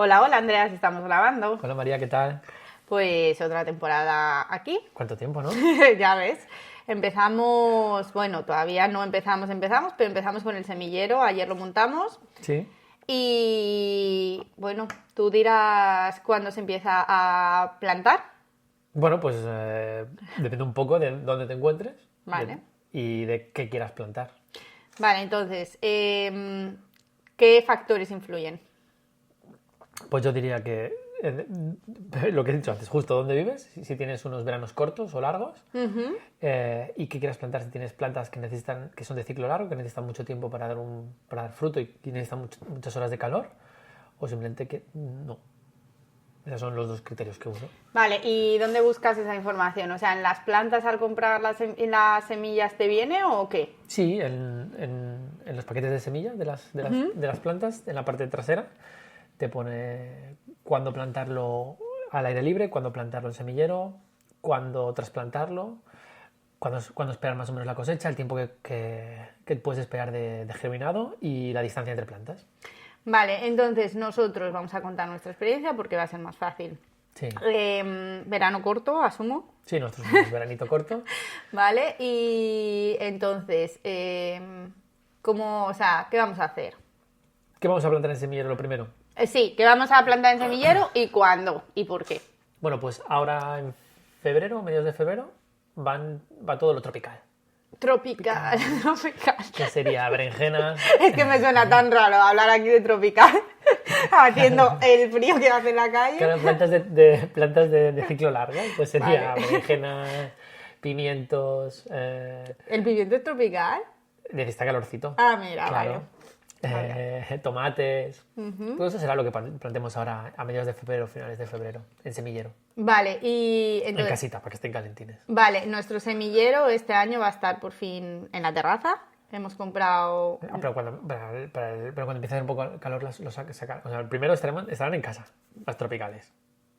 Hola, hola Andrea, si estamos grabando. Hola María, ¿qué tal? Pues otra temporada aquí. ¿Cuánto tiempo, no? Ya ves. Empezamos, bueno, todavía no empezamos, pero empezamos con el semillero, ayer lo montamos. Sí. Y bueno, tú dirás cuándo se empieza a plantar. Bueno, pues depende un poco de dónde te encuentres. Vale. Y de qué quieras plantar. Vale, entonces, ¿qué factores influyen? Pues yo diría que lo que he dicho antes, justo dónde vives, si tienes unos veranos cortos o largos, y qué quieras plantar, si tienes plantas que son de ciclo largo, que necesitan mucho tiempo para dar fruto y necesitan muchas horas de calor, o simplemente que no. Esos son los dos criterios que uso. Vale, ¿y dónde buscas esa información? O sea, ¿en las plantas al comprar las semillas te viene o qué? Sí, en los paquetes de semillas de las plantas, en la parte trasera, te pone cuándo plantarlo al aire libre, cuándo plantarlo en semillero, cuándo trasplantarlo, cuándo esperar más o menos la cosecha, el tiempo que puedes esperar de germinado y la distancia entre plantas. Vale, entonces nosotros vamos a contar nuestra experiencia porque va a ser más fácil. Sí, Verano corto, asumo. sí, nosotros somos veranito corto. Vale, y entonces, ¿cómo, o sea, qué vamos a hacer? ¿Qué vamos a plantar en semillero lo primero? Sí, ¿qué vamos a plantar en semillero y cuándo y por qué? Bueno, pues ahora en febrero, mediados de febrero, va todo lo tropical. Tropical. Que sería berenjenas. Es que me suena tan raro hablar aquí de tropical, haciendo el frío que hace en la calle. Claro, plantas de ciclo largo, pues sería berenjenas, pimientos. ¿El pimiento es tropical? Necesita calorcito. Ah, mira, claro. Vale. Tomates. Todo eso será lo que plantemos ahora a mediados de febrero, finales de febrero, en semillero. Vale, y entonces... En casita, para que estén calentines. Vale, nuestro semillero este año va a estar por fin en la terraza. Hemos comprado... Pero cuando empiece a hacer un poco de calor, los sacan. O sea, primero estarán en casa, las tropicales.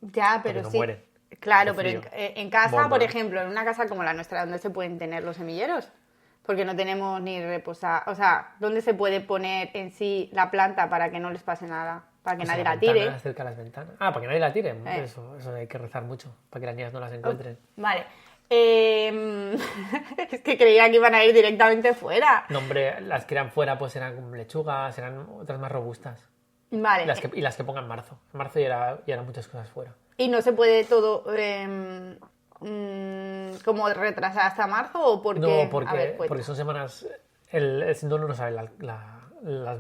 Ya, pero no sí. mueren. Claro, De pero frío. en casa, Bueno, por ejemplo, en una casa como la nuestra, ¿dónde se pueden tener los semilleros? Porque no tenemos ni reposar... O sea, ¿dónde se puede poner en sí la planta para que no les pase nada? Para que nadie la tire. Cerca de las ventanas. Ah, para que nadie la tire. Eso hay que rezar mucho, para que las niñas no las encuentren. Vale. Es que creía que iban a ir directamente fuera. No, hombre, las que eran fuera pues eran como lechugas, serán otras más robustas. Vale. Y las que pongan marzo. En marzo ya eran muchas cosas fuera. ¿Y no se puede todo como retrasar hasta marzo o porque...? No, A ver, porque son semanas... El sindono no sabe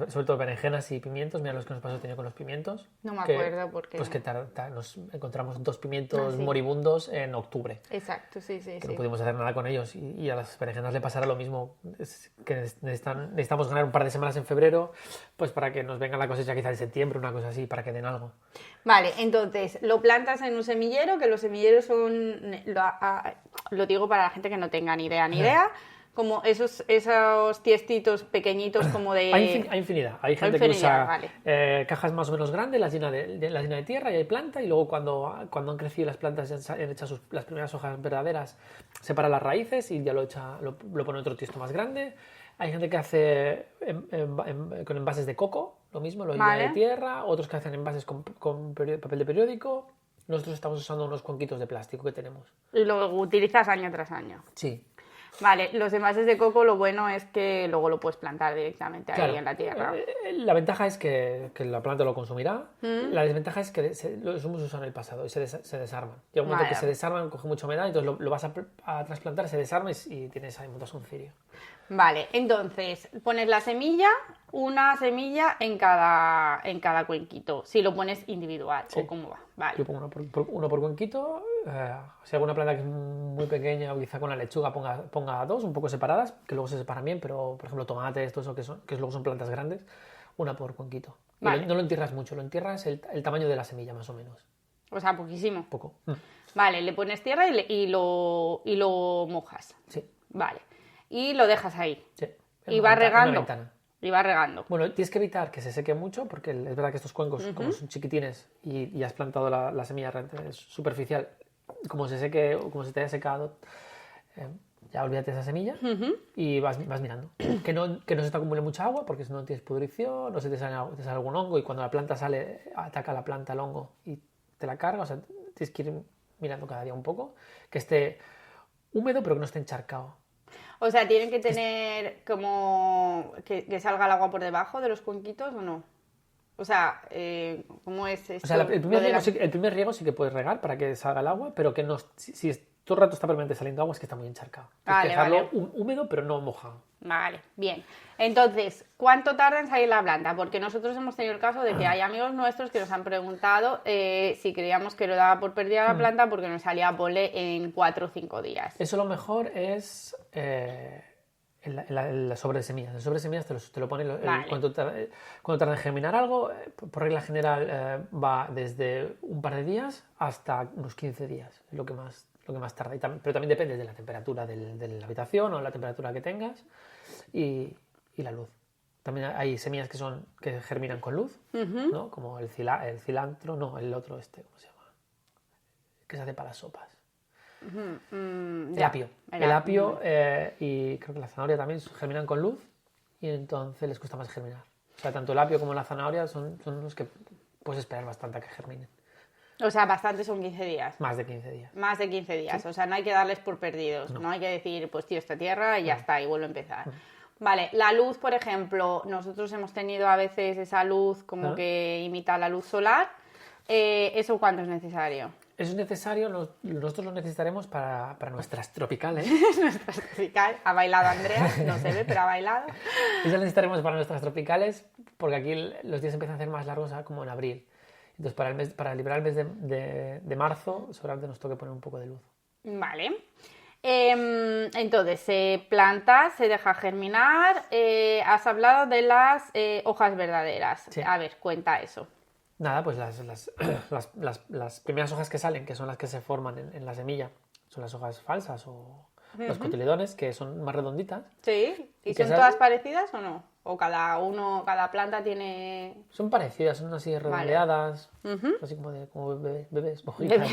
sobre todo berenjenas y pimientos. Mira los que nos pasó tenía con los pimientos. No me acuerdo por qué. Pues que nos encontramos 2 pimientos sí. moribundos en octubre. Exacto, sí. Que no pudimos hacer nada con ellos. Y a las berenjenas le pasará lo mismo. Es que necesitamos ganar un par de semanas en febrero, pues para que nos venga la cosecha quizá en septiembre, una cosa así, para que den algo. Vale, entonces, lo plantas en un semillero, que los semilleros son... Lo digo para la gente que no tenga ni idea. Como esos tiestitos pequeñitos como de... Hay infinidad. Hay gente que usa vale. cajas más o menos grandes, las llena de tierra y hay planta, y luego cuando han crecido las plantas y han echado las primeras hojas verdaderas, separa las raíces y ya lo pone en otro tiesto más grande. Hay gente que hace con envases de coco, lo mismo, lo llena de tierra. Otros que hacen envases con papel de periódico. Nosotros estamos usando unos cuenquitos de plástico que tenemos. Y lo utilizas año tras año. Sí. Vale, los envases de coco lo bueno es que luego lo puedes plantar directamente ahí en la tierra. La ventaja es que la planta lo consumirá. La desventaja es que los hemos usado en el pasado y se desarman. Llega un momento que se desarman, coge mucha humedad, entonces lo vas a trasplantar, se desarma y tienes ahí montas un cirio. Vale, entonces pones la semilla, una semilla en cada cuenquito, si lo pones individual o cómo va. Vale. Yo pongo uno por cuenquito. Si alguna planta que es muy pequeña o quizá con la lechuga ponga 2 un poco separadas, que luego se separan bien, pero por ejemplo tomates, todo eso que luego son plantas grandes, una por cuenquito. Vale. No lo entierras mucho, lo entierras el tamaño de la semilla más o menos. O sea, poquísimo. Poco. Vale, le pones tierra y lo mojas. Sí. Vale. Y lo dejas ahí. Sí. Y vas regando. Ventana. Y vas regando. Bueno, tienes que evitar que se seque mucho, porque es verdad que estos cuencos, como son chiquitines y has plantado la semilla superficial, como se seque o como se te haya secado, ya olvídate de esa semilla y vas mirando. Que no se te acumule mucha agua porque si no tienes pudrición, no se te sale algún hongo y cuando la planta sale, ataca la planta el hongo y te la carga. O sea, tienes que ir mirando cada día un poco, que esté húmedo pero que no esté encharcado. O sea, ¿tienen que tener como que salga el agua por debajo de los cuenquitos o no? O sea, ¿cómo es esto? O sea, el primer riego sí que puedes regar para que salga el agua, pero que no, si todo el rato está permanente saliendo agua es que está muy encharcado. Tienes que dejarlo húmedo pero no mojado. Vale, bien. Entonces, ¿cuánto tarda en salir la planta? Porque nosotros hemos tenido el caso de que hay amigos nuestros que nos han preguntado si creíamos que lo daba por perdida la planta porque nos salía pole en 4 o 5 días. Eso lo mejor es el sobre semillas. El sobre semillas te lo pone Vale. cuando tarda en germinar algo. Por regla general va desde un par de días hasta unos 15 días, es lo que más tarda. Pero también depende de la temperatura de la habitación o la temperatura que tengas y la luz. También hay semillas que germinan con luz, ¿no? Como el cilantro, no, el otro ¿cómo se llama? Que se hace para las sopas. El apio. El apio y creo que la zanahoria también germinan con luz y entonces les cuesta más germinar. O sea, tanto el apio como la zanahoria son los que puedes esperar bastante a que germinen. O sea, bastante son 15 días. Más de 15 días. Más de 15 días. Sí. O sea, no hay que darles por perdidos. No hay que decir, pues tío, esta tierra y ya está, y vuelvo a empezar. Vale, la luz, por ejemplo, nosotros hemos tenido a veces esa luz como que imita la luz solar. ¿Eso cuánto es necesario? Eso es necesario, nosotros lo necesitaremos para nuestras tropicales. Nuestras tropicales. Ha bailado Andrea, no se ve, pero ha bailado. Eso lo necesitaremos para nuestras tropicales porque aquí los días empiezan a ser más largos como en abril. Entonces, para liberar el mes de marzo, seguramente nos toque poner un poco de luz. Vale. Entonces, se planta, se deja germinar. Has hablado de las hojas verdaderas. Sí. A ver, cuenta eso. Nada, pues las primeras hojas que salen, que son las que se forman en la semilla, son las hojas falsas o los cotiledones, que son más redonditas. Sí. ¿Y son todas parecidas o no? ¿O cada planta tiene...? Son parecidas, son así redondeadas, así como bebés, hojitas.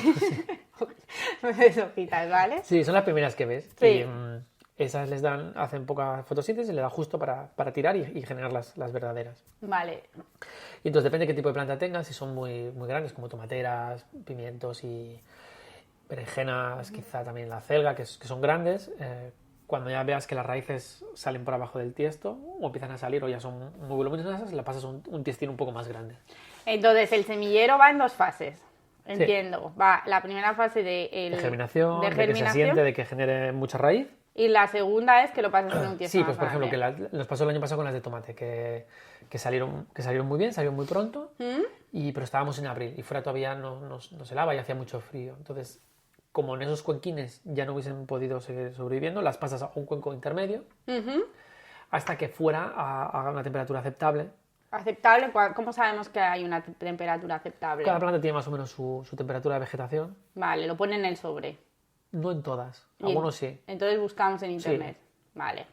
Bebés hojitas, ¿vale? Sí, son las primeras que ves. Sí. Y esas hacen poca fotosíntesis y le da justo para tirar y generar las verdaderas. Vale. Y entonces depende de qué tipo de planta tengas, si son muy, muy grandes, como tomateras, pimientos y berenjenas, quizá también la acelga, que son grandes. Cuando ya veas que las raíces salen por abajo del tiesto o empiezan a salir o ya son muy voluminosas, le pasas un tiestín un poco más grande. Entonces, el semillero va en 2 fases. Entiendo. Sí. Va la primera fase de germinación, de que se asiente, de que genere mucha raíz. Y la segunda es que lo pases en un tiesto. Sí, pues por ejemplo, que nos pasó el año pasado con las de tomate, que salieron muy bien, salieron muy pronto, pero estábamos en abril y fuera todavía no se lava y hacía mucho frío. Entonces, como en esos cuenquines ya no hubiesen podido seguir sobreviviendo, las pasas a un cuenco intermedio hasta que fuera a una temperatura aceptable. ¿Aceptable? ¿Cómo sabemos que hay una temperatura aceptable? Cada planta tiene más o menos su temperatura de vegetación. Vale, lo ponen en el sobre. No en todas, algunos sí. Entonces buscamos en internet. Sí. Vale.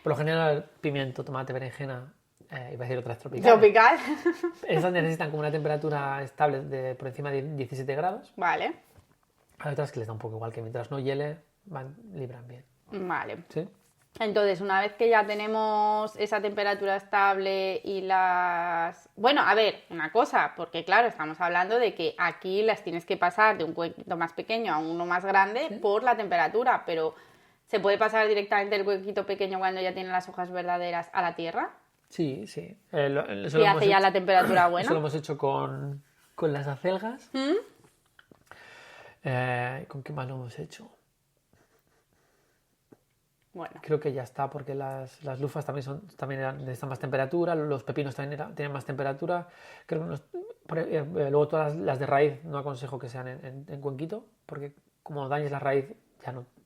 Por lo general, pimiento, tomate, berenjena, iba a decir otras tropicales. ¿Tropical? Esas necesitan como una temperatura estable por encima de 17 grados. Vale. Hay otras que les da un poco igual, que mientras no hiele, libran bien. Vale. ¿Sí? Entonces, una vez que ya tenemos esa temperatura estable y las... Bueno, a ver, una cosa, porque claro, estamos hablando de que aquí las tienes que pasar de un cuenquito más pequeño a uno más grande por la temperatura, pero ¿se puede pasar directamente el cuenquito pequeño cuando ya tiene las hojas verdaderas a la tierra? Sí, sí. ¿Y hace ya la temperatura buena? Eso lo hemos hecho con las acelgas. ¿Con qué más lo hemos hecho? Bueno. Creo que ya está, porque las lufas también necesitan más temperatura, los pepinos también tienen más temperatura. Creo que luego todas las de raíz no aconsejo que sean en cuenquito, porque como dañes la raíz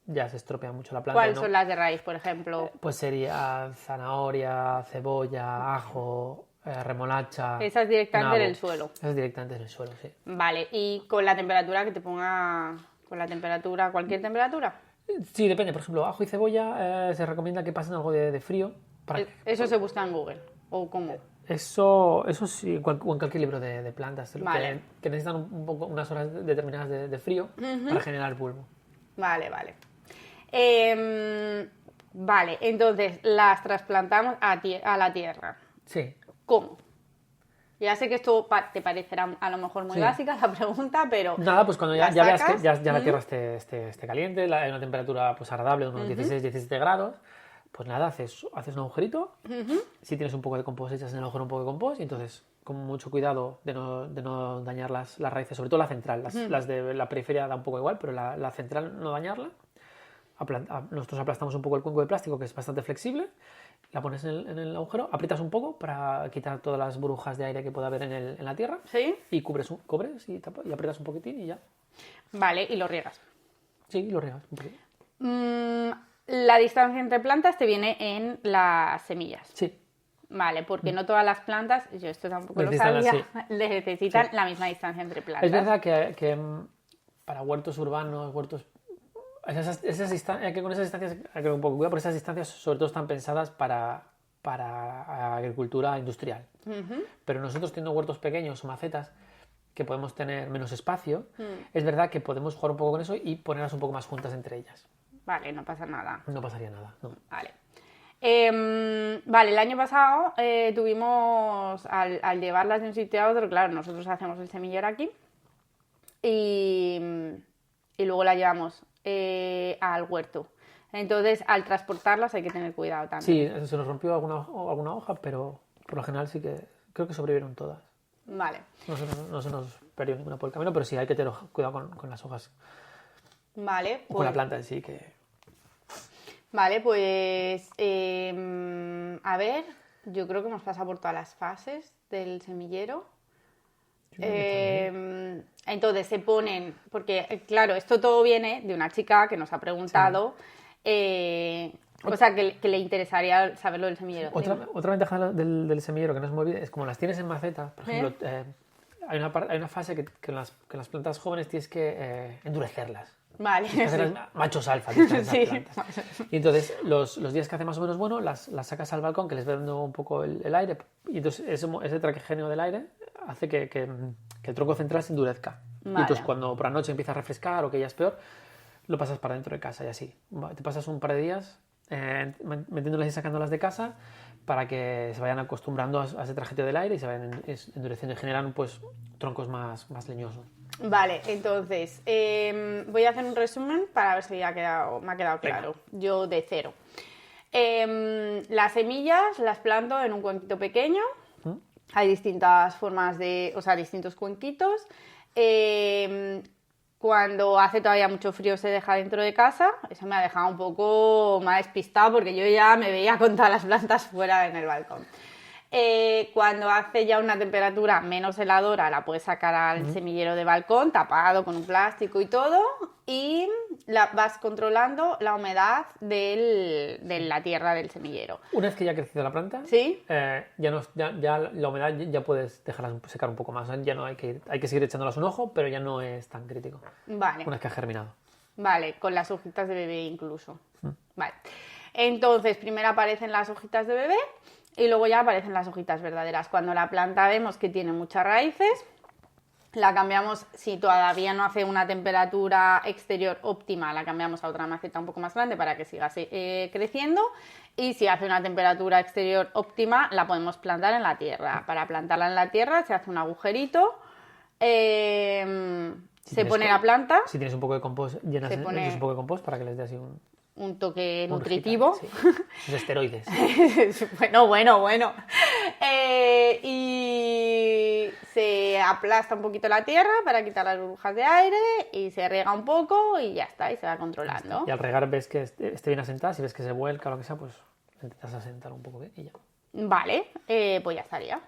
ya se estropea mucho la planta. ¿Cuáles son las de raíz, por ejemplo? Pues sería zanahoria, cebolla, ajo, remolacha. Esas directamente en el suelo. Esas directamente en el suelo, sí. Vale, y con la temperatura que te ponga, con la temperatura, cualquier temperatura. Sí, depende. Por ejemplo, ajo y cebolla se recomienda que pasen algo de frío. ¿Eso se busca en Google? ¿O cómo? Eso sí, o en cualquier libro de plantas. Vale. Que necesitan unas horas determinadas de frío para generar bulbo. Vale, vale. Vale, entonces las trasplantamos a la tierra. Sí. ¿Cómo? Ya sé que esto te parecerá a lo mejor muy Sí. básica la pregunta, pero... Nada, pues cuando ya las veas que sacas, ya la tierra esté caliente, hay una temperatura pues agradable de unos 16-17 grados, pues nada, haces un agujerito. Si tienes un poco de compost, echas en el agujero un poco de compost y entonces con mucho cuidado de no dañar las raíces, sobre todo la central. Las de la periferia da un poco igual, pero la central no dañarla. Nosotros aplastamos un poco el cuenco de plástico, que es bastante flexible, la pones en el agujero, aprietas un poco para quitar todas las burbujas de aire que pueda haber en la tierra. ¿Sí? Y cubres y aprietas un poquitín y ya. Vale, y lo riegas. Sí, lo riegas un poquito. La distancia entre plantas te viene en las semillas. Sí. Vale, porque no todas las plantas, yo esto tampoco lo Necesitan sabía, así. necesitan la misma distancia entre plantas. Es verdad que para huertos urbanos, huertos... con esas distancias hay que tener un poco cuidado, porque esas distancias sobre todo están pensadas para agricultura industrial. Pero nosotros teniendo huertos pequeños o macetas que podemos tener menos espacio, es verdad que podemos jugar un poco con eso y ponerlas un poco más juntas entre ellas. Vale, no pasa nada. No pasaría nada, no. Vale. Vale, el año pasado tuvimos, al llevarlas de un sitio a otro, claro, nosotros hacemos el semillero aquí y luego la llevamos al huerto. Entonces, al transportarlas hay que tener cuidado también. Sí, se nos rompió alguna hoja, pero por lo general sí que creo que sobrevivieron todas. Vale. No se nos perdió ninguna por el camino, pero sí hay que tener cuidado con las hojas. Vale, O con la planta en sí, que... Vale, pues a ver, yo creo que hemos pasado por todas las fases del semillero. Entonces se ponen, porque claro, esto todo viene de una chica que nos ha preguntado, o sea, que le interesaría saberlo del semillero. Otra ventaja del semillero que no es muy bien es como las tienes en maceta, por ejemplo, hay una fase que en las plantas jóvenes tienes que endurecerlas. Vale. Hacer machos alfa, que están esas Sí. plantas. Y entonces, los días que hace más o menos bueno, las sacas al balcón, que les va dando un poco el aire, y entonces ese traquegenio del aire hace que el tronco central se endurezca. Vale. Y entonces, cuando por la noche empieza a refrescar o que ya es peor, lo pasas para dentro de casa y así. Te pasas un par de días metiéndolas y sacándolas de casa para que se vayan acostumbrando a ese trajeteo del aire y se vayan endureciendo y generan pues troncos más leñosos. Vale, entonces voy a hacer un resumen para ver si me ha quedado claro. Venga. Yo de cero. Las semillas las planto en un cuenquito pequeño. Hay distintas formas distintos cuenquitos. Cuando hace todavía mucho frío se deja dentro de casa. Eso me ha dejado un poco más despistado porque yo ya me veía con todas las plantas fuera en el balcón. Cuando hace ya una temperatura menos heladora la puedes sacar al semillero de balcón tapado con un plástico y todo y vas controlando la humedad de la tierra del semillero. Una vez que ya ha crecido la planta, ¿Sí? ya la humedad ya puedes dejarla secar un poco más. Ya no hay que seguir echándolas un ojo, pero ya no es tan crítico. Vale. Una vez que ha germinado. Vale, con las hojitas de bebé incluso. Vale. Entonces, primero aparecen las hojitas de bebé y luego ya aparecen las hojitas verdaderas. Cuando la planta vemos que tiene muchas raíces, la cambiamos, si todavía no hace una temperatura exterior óptima, la cambiamos a otra maceta un poco más grande para que siga creciendo. Y si hace una temperatura exterior óptima, la podemos plantar en la tierra. Para plantarla en la tierra se hace un agujerito, se pone la planta. Si tienes un poco de compost, llenas un poco de compost para que les dé así un toque nutritivo. Sí. Los esteroides. Bueno. Y se aplasta un poquito la tierra para quitar las burbujas de aire y se riega un poco y ya está, y se va controlando. Y al regar ves que esté bien asentada, si ves que se vuelca o lo que sea, pues intentas asentar un poco bien y ya. Vale, pues ya estaría.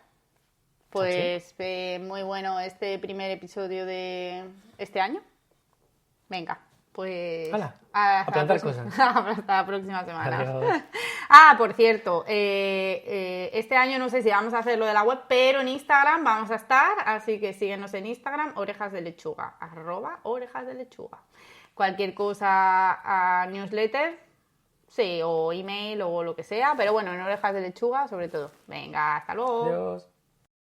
Pues muy bueno este primer episodio de este año. Venga. Pues ¡Hala! A plantar cosas. Hasta la próxima semana. Adiós. Por cierto, este año no sé si vamos a hacer lo de la web, pero en Instagram vamos a estar, así que síguenos en Instagram, orejas de lechuga, @orejas de lechuga. Cualquier cosa a newsletter, sí, o email o lo que sea, pero bueno, en orejas de lechuga sobre todo. Venga, hasta luego. Adiós.